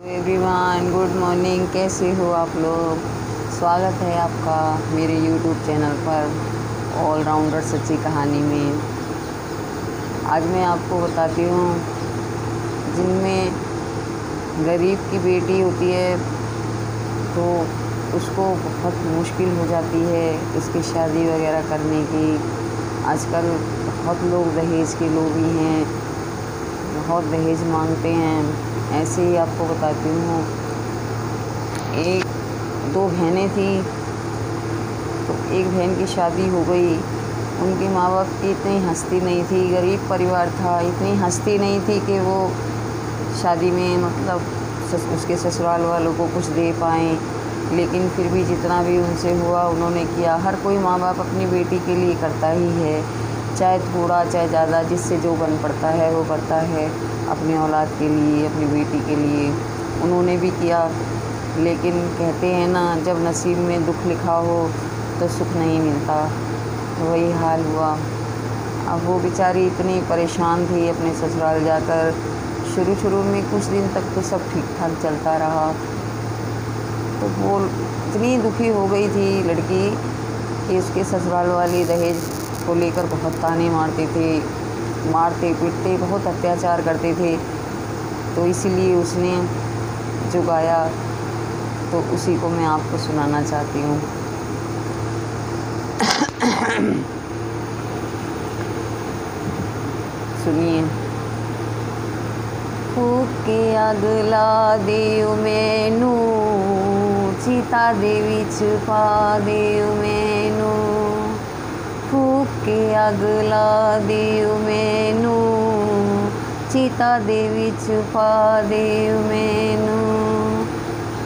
Everyone, good morning. कैसे हो आप लोग? स्वागत है आपका मेरे यूट्यूब चैनल पर ऑलराउंडर सच्ची कहानी में। आज मैं आपको बताती हूँ, जिनमें गरीब की बेटी होती है तो उसको बहुत मुश्किल हो जाती है उसकी शादी वगैरह करने की। आजकल बहुत लोग दहेज के लोभी हैं, बहुत दहेज मांगते हैं। ऐसे ही आपको बताती हूँ, दो बहनें थी तो एक बहन की शादी हो गई। उनके माँ बाप की इतनी हस्ती नहीं थी, गरीब परिवार था, इतनी हस्ती नहीं थी कि वो शादी में मतलब उसके ससुराल वालों को कुछ दे पाएँ। लेकिन फिर भी जितना भी उनसे हुआ उन्होंने किया। हर कोई माँ बाप अपनी बेटी के लिए करता ही है, चाहे थोड़ा चाहे ज़्यादा, जिससे जो बन पड़ता है वो करता है अपनी औलाद के लिए, अपनी बेटी के लिए। उन्होंने भी किया, लेकिन कहते हैं ना, जब नसीब में दुख लिखा हो तो सुख नहीं मिलता। वही हाल हुआ। अब वो बेचारी इतनी परेशान थी अपने ससुराल जाकर। शुरू में कुछ दिन तक तो सब ठीक ठाक चलता रहा, तो वो इतनी दुखी हो गई थी लड़की कि उसके ससुराल वाले दहेज को लेकर बहुत ताने मारते थे, मारते पीटते, बहुत अत्याचार करते थे। तो इसीलिए उसने जो गाया तो उसी को मैं आपको सुनाना चाहती हूँ। सुनिए। फूक के अगला देव मैनू, सीता देवी छुपा देव मैनू। फूक के अगला देव मैनू, सीता देवी छुपा देव मैनू।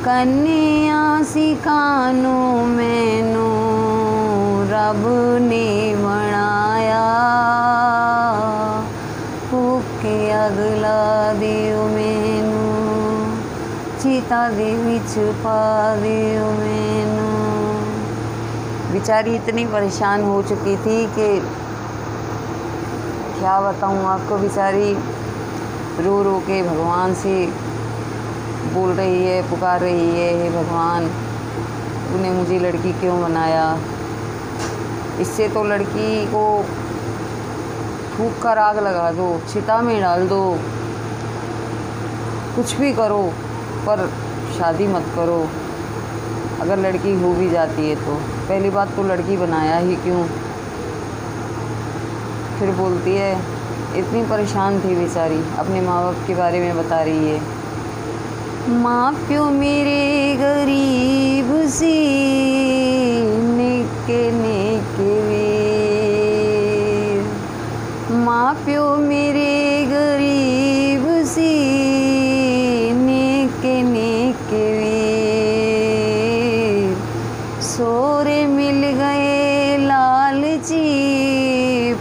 कन्या सिखानो मैनू रब ने बनाया। फूक के अगला देव मैनू, सीता देवी छुपा देव मैनू। बेचारी इतनी परेशान हो चुकी थी कि क्या बताऊँ आपको। बेचारी रो रो के भगवान से बोल रही है, पुकार रही है, हे भगवान, तूने मुझे लड़की क्यों बनाया? इससे तो लड़की को फूंक कर आग लगा दो, चिता में डाल दो, कुछ भी करो, पर शादी मत करो। अगर लड़की हो भी जाती है तो पहली बात तो लड़की बनाया ही क्यों? फिर बोलती है, इतनी परेशान थी बेचारी, अपने माँ बाप के बारे में बता रही है। माँ प्यो मेरे गरीब सी, निके निके वीर। माँ प्यो मेरे गरीब सी, निके निके वीर। सोरे मिल गए लालची,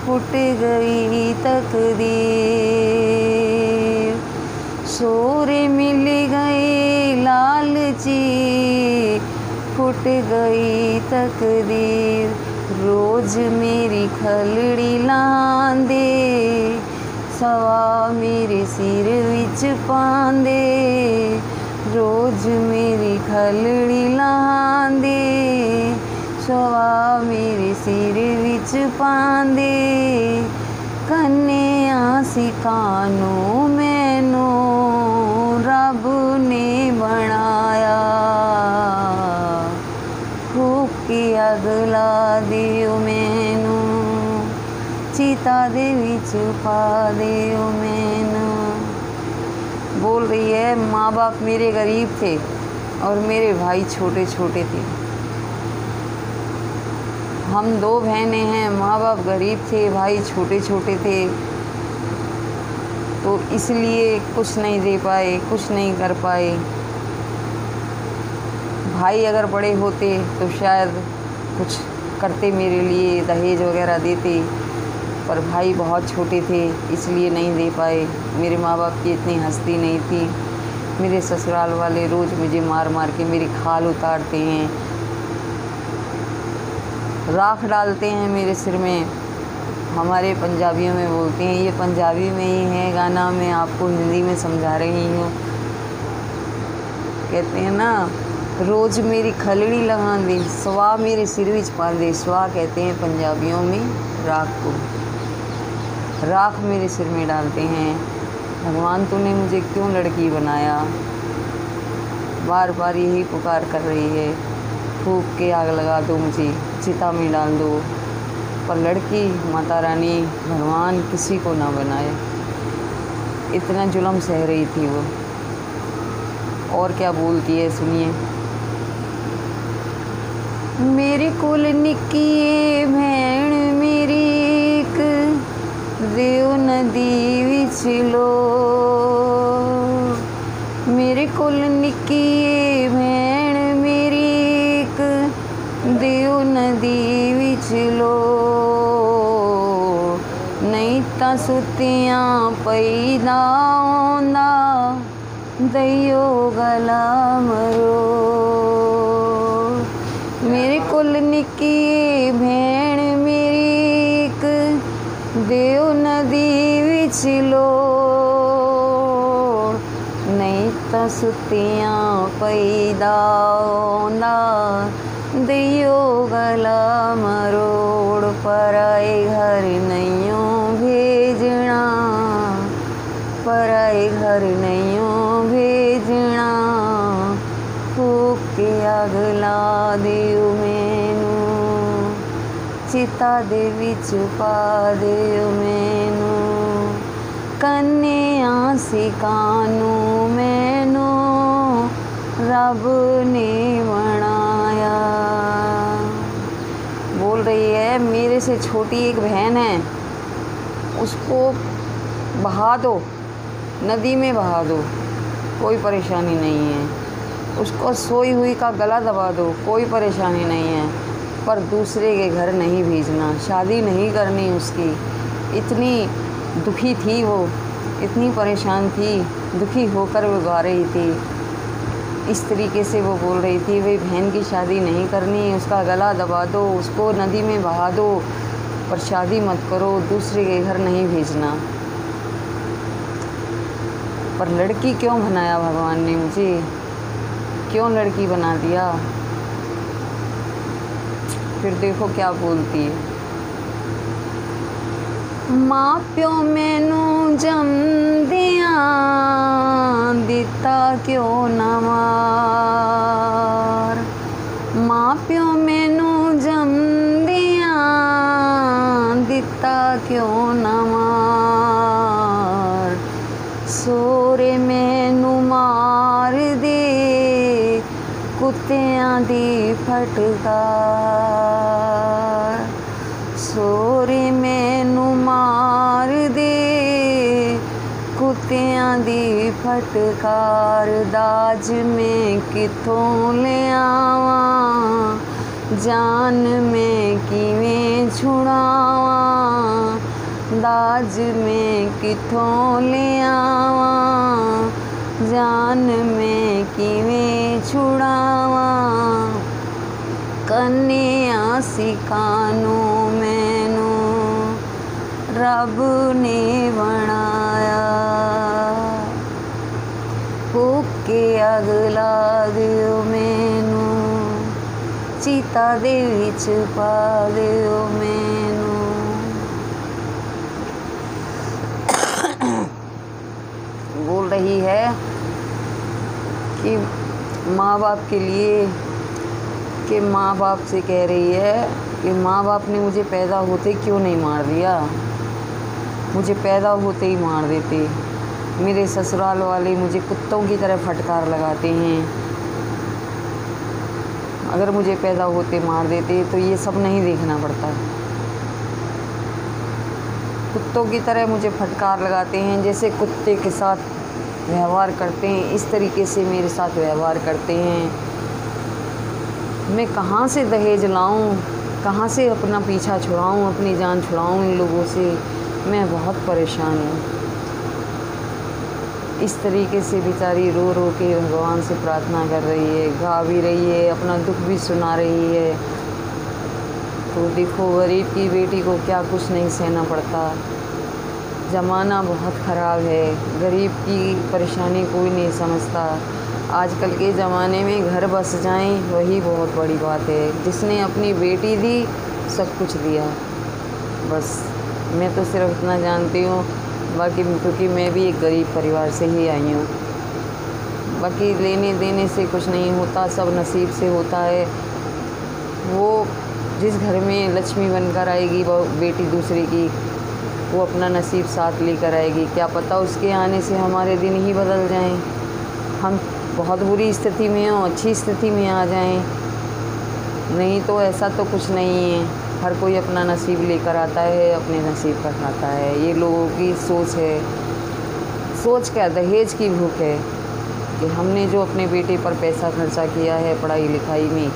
फुट गई तकदीर। सोरे मिल गए लालची, फुट गई तकदीर। रोज मेरी खलड़ी लांदे, सवा मेरे सिर विच पांदे। रोज मेरी खलड़ी लांदे, सवा मेरे सिर विच पांदे। कन्या सिखानो मैनू रब ने बनाया। फूक के अगला देव मैनू, सीता देवी छुपा देव मैनू। बोल रही है, माँ बाप मेरे गरीब थे और मेरे भाई छोटे छोटे थे। हम दो बहनें हैं, माँ बाप गरीब थे, भाई छोटे छोटे थे, तो इसलिए कुछ नहीं दे पाए, कुछ नहीं कर पाए। भाई अगर बड़े होते तो शायद कुछ करते, मेरे लिए दहेज वगैरह देते, पर भाई बहुत छोटे थे इसलिए नहीं दे पाए। मेरे माँ बाप की इतनी हस्ती नहीं थी। मेरे ससुराल वाले रोज़ मुझे मार मार के मेरी खाल उतारते हैं, राख डालते हैं मेरे सिर में। हमारे पंजाबियों में बोलते हैं, ये पंजाबी में ही है गाना, मैं आपको हिंदी में समझा रही हूँ। कहते हैं ना, रोज़ मेरी खलड़ी लगा दे, सवा मेरे सिर विच पा दे। सवा कहते हैं पंजाबियों में राख को, राख मेरे सिर में डालते हैं। भगवान तूने मुझे क्यों लड़की बनाया, बार बार यही पुकार कर रही है। फूंक के आग लगा दो, मुझे चिता में डाल दो, पर लड़की माता रानी भगवान किसी को ना बनाए। इतना जुल्म सह रही थी वो। और क्या बोलती है सुनिए। मेरे कोल निक्की भैन मेरी एक, देव नदी विच लो। मेरे कोल निक्की भैन मेरी एक, देव नदी विच लो। नहीं तां सुत्तियां पैदा आउंदा, दइयो गला मरो। मेरे कोल निक्की भैन मेरी एक, देव नदी विच लो। नहीं तां सुत्तियां पैदा आउंदा, दइयो गला मरोड़। पराए घर नइयों भेजना, पराए घर नइयों भेजना। फूक के अग ला दियो मैनू, चिता दे विच पा दियो मैनू। कन्या सिकानू मैनू रब ने बनाया। बोल रही है मेरे से छोटी एक बहन है, उसको बहा दो, नदी में बहा दो, कोई परेशानी नहीं है। उसको सोई हुई का गला दबा दो, कोई परेशानी नहीं है, पर दूसरे के घर नहीं भेजना, शादी नहीं करनी उसकी। इतनी दुखी थी वो, इतनी परेशान थी, दुखी होकर वो गा रही थी। इस तरीके से वो बोल रही थी, वही बहन की शादी नहीं करनी, उसका गला दबा दो, उसको नदी में बहा दो, पर शादी मत करो, दूसरे के घर नहीं भेजना। पर लड़की क्यों बनाया भगवान ने मुझे, क्यों लड़की बना दिया। फिर देखो क्या बोलती है। माँ प्यो मैनू जमदियां दिता क्यों ना मार। माँ प्यो मैनू जमदियां दिता क्यों ना मार। सोरे मैनू मार दे कुत्तियां दी फटकार। सोरे मैनू मार दे कुत्तियां दी फटकार। दाज में किथों ले आवां, जान में किवें छुड़ावां। दाज में किथों ले आवां, जान में किवें छुड़ावां। कन्या सिकानू मैनू रब ने बनाया। फूक के अग ला दियो मैनू, चिता दे विच पा दियो मैनू। बोल रही है कि माँ बाप के लिए, कि माँ बाप से कह रही है कि माँ बाप ने मुझे पैदा होते क्यों नहीं मार दिया, मुझे पैदा होते ही मार देते। मेरे ससुराल वाले मुझे कुत्तों की तरह फटकार लगाते हैं। अगर मुझे पैदा होते मार देते तो ये सब नहीं देखना पड़ता। कुत्तों की तरह मुझे फटकार लगाते हैं, जैसे कुत्ते के साथ व्यवहार करते हैं इस तरीके से मेरे साथ व्यवहार करते हैं। मैं कहाँ से दहेज लाऊं, कहाँ से अपना पीछा छुड़ाऊं, अपनी जान छुड़ाऊं इन लोगों से। मैं बहुत परेशान हूँ। इस तरीके से बेचारी रो रो के भगवान से प्रार्थना कर रही है, गा भी रही है, अपना दुख भी सुना रही है। तो देखो गरीब की बेटी को क्या कुछ नहीं सहना पड़ता। ज़माना बहुत ख़राब है, गरीब की परेशानी कोई नहीं समझता। आजकल के ज़माने में घर बस जाएं वही बहुत बड़ी बात है। जिसने अपनी बेटी दी सब कुछ दिया। बस मैं तो सिर्फ इतना जानती हूँ। बाकी क्योंकि मैं भी एक गरीब परिवार से ही आई हूँ। बाकी लेने देने से कुछ नहीं होता, सब नसीब से होता है। वो जिस घर में लक्ष्मी बनकर आएगी वो बेटी दूसरे की, वो अपना नसीब साथ लेकर आएगी। क्या पता उसके आने से हमारे दिन ही बदल जाएं, हम बहुत बुरी स्थिति में हों, अच्छी स्थिति में आ जाएं। नहीं तो ऐसा तो कुछ नहीं है। हर कोई अपना नसीब लेकर आता है, अपने नसीब पर खाता है। ये लोगों की सोच है। सोच क्या, दहेज की भूख है कि हमने जो अपने बेटे पर पैसा खर्चा किया है पढ़ाई लिखाई में,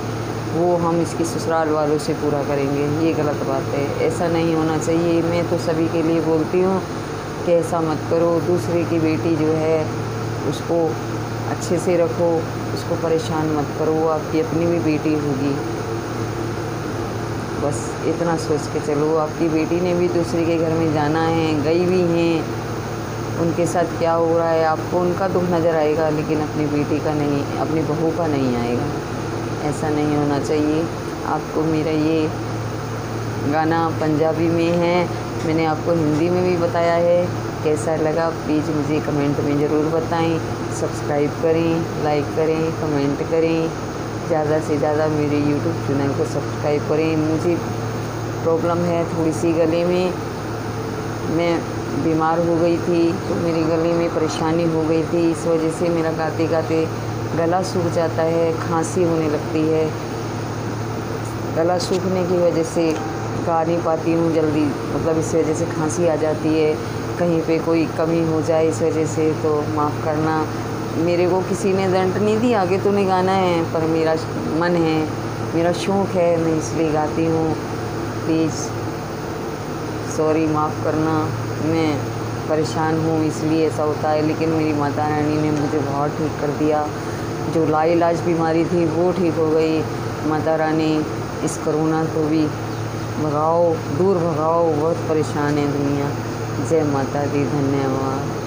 वो हम इसके ससुराल वालों से पूरा करेंगे। ये गलत बात है, ऐसा नहीं होना चाहिए। मैं तो सभी के लिए बोलती हूँ कि ऐसा मत करो। दूसरे की बेटी जो है उसको अच्छे से रखो, उसको परेशान मत करो। वो आपकी अपनी भी बेटी होगी। बस इतना सोच के चलो। आपकी बेटी ने भी दूसरे के घर में जाना है, गई भी हैं। उनके साथ क्या हो रहा है आपको उनका दुख नज़र आएगा, लेकिन अपनी बेटी का नहीं, अपनी बहू का नहीं आएगा। ऐसा नहीं होना चाहिए। आपको मेरा ये गाना पंजाबी में है, मैंने आपको हिंदी में भी बताया है। कैसा लगा प्लीज़ मुझे कमेंट में ज़रूर बताएं। सब्सक्राइब करें, लाइक करें, कमेंट करें। ज़्यादा से ज़्यादा मेरे यूट्यूब चैनल को सब्सक्राइब करें। मुझे प्रॉब्लम है थोड़ी सी गले में, मैं बीमार हो गई थी तो मेरे गले में परेशानी हो गई थी। इस वजह से मेरा गाते गाते गला सूख जाता है, खांसी होने लगती है। गला सूखने की वजह से गा नहीं पाती हूँ जल्दी, मतलब इस वजह से खांसी आ जाती है। कहीं पे कोई कमी हो जाए इस वजह से तो माफ़ करना। मेरे को किसी ने दंड नहीं दी, आगे तो नहीं गाना है, पर मेरा मन है, मेरा शौक़ है, मैं इसलिए गाती हूँ। प्लीज़ सॉरी, माफ़ करना। मैं परेशान हूँ इसलिए ऐसा होता है, लेकिन मेरी माता रानी ने मुझे बहुत ठीक कर दिया। जो लाइलाज बीमारी थी वो ठीक हो गई। माता रानी इस कोरोना को भी भगाओ, दूर भगाओ। बहुत परेशान है दुनिया। जय माता दी, धन्यवाद।